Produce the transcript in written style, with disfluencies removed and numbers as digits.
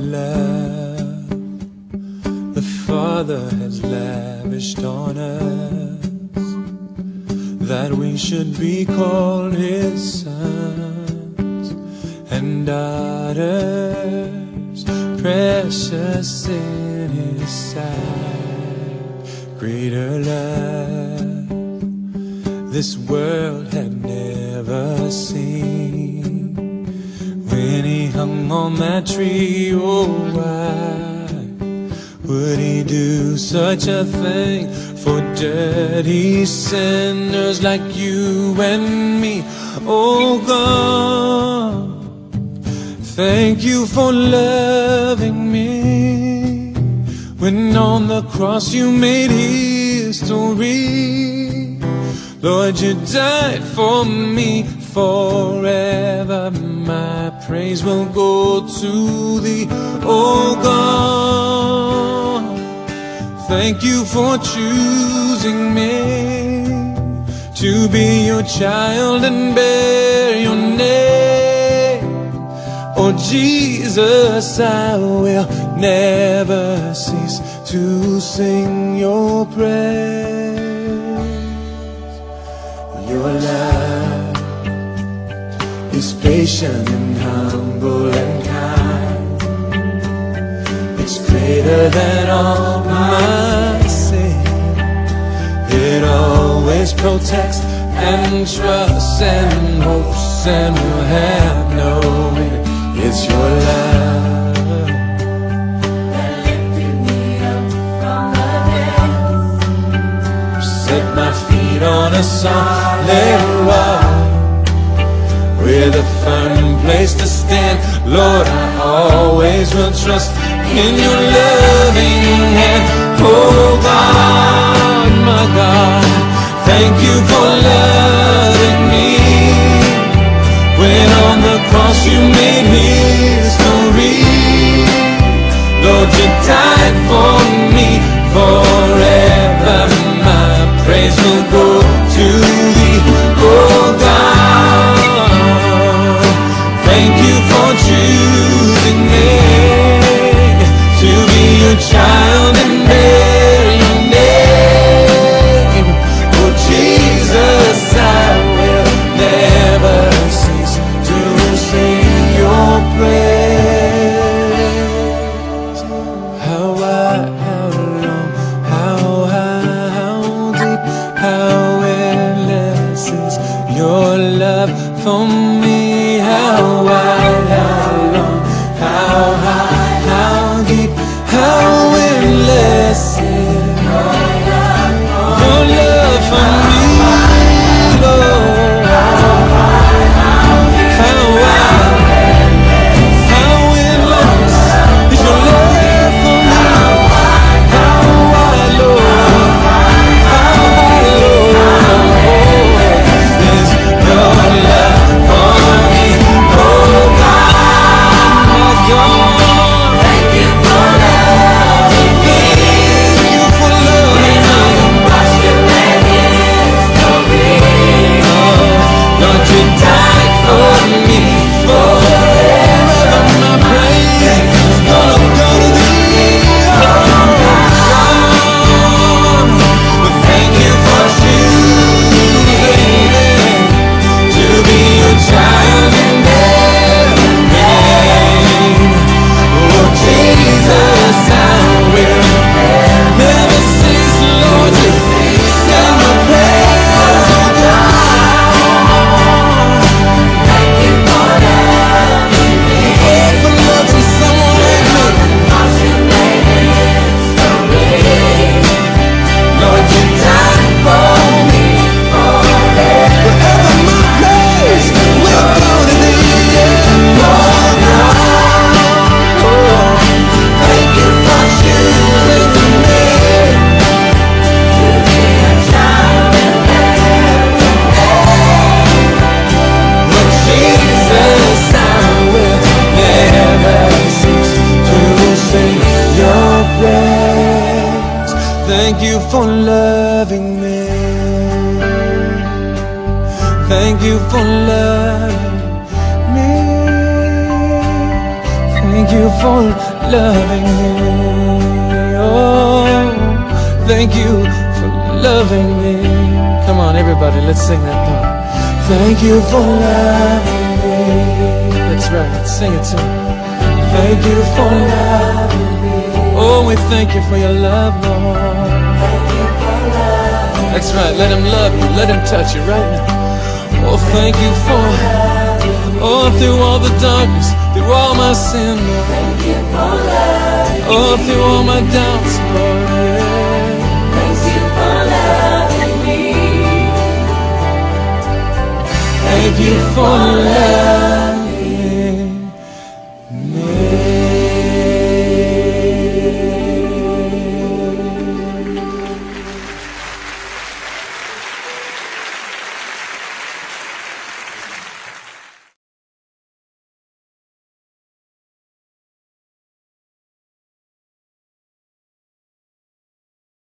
love the Father has lavished on us, that we should be called His sons and daughters, precious in His sight. Greater love this world had never seen. When He hung on that tree, oh why would He do such a thing for dirty sinners like you and me? Oh God, thank you for loving me. When on the cross you made history, Lord, you died for me. Forever my praise will go to Thee. Oh God, thank you for choosing me to be your child and bear your name. Oh Jesus, I will never cease to sing your praise. Your love is patient and humble and kind. It's greater than all my sin. It always protects and trusts and hopes and will have no end. It's your love that lifted me up from the depths, set my feet on a solid rock, with a firm place to stand. Lord, I always will trust in your loving hand. Oh God, my God, thank you for loving me. When on the cross you made history, Lord, you died for me. Forever my praise will go to Thee. Oh God, thank you for choosing me to be your child and bear your name. Oh Jesus, I will never cease to sing your praise. How wide, how long, how high, how deep, how endless is your love for me. How wide, how long, how high, how deep, how endless is your love for me, Lord. How wide, how endless is your love for me. How wide, Lord, how high, Lord, is your love for me. Oh God, my God, thank you for loving me. thank you for loving me. Wash your history, Lord, you died for me. Forever my praise is gonna go to Thee. Oh God, thank you for choosing me to be your child and bear your name. Oh Jesus, I will never cease, Lord, to sing your praise. Oh God, thank you for loving me. for loving someone like me. Wash your history, Lord, you died for me. Forever my praise will go to Thee. Oh God, thank you for choosing me. Lord Jesus, I will never cease to sing your praise. Thank you for loving me. Thank you for loving me. Thank Thank you for loving me. Oh, thank you for loving me. Come on, everybody, let's sing that part. Thank you for loving me. That's right, sing it to me. Thank you for loving me. Oh, we thank you for your love, Lord. Thank you for loving me. That's right, let him love you, let him touch you right now. Oh, thank you for, oh, through all the darkness, through all my sin, Lord. Thank you for loving me. Oh, through all my doubts, Lord, yeah. Thank you for loving me. Thank you for love.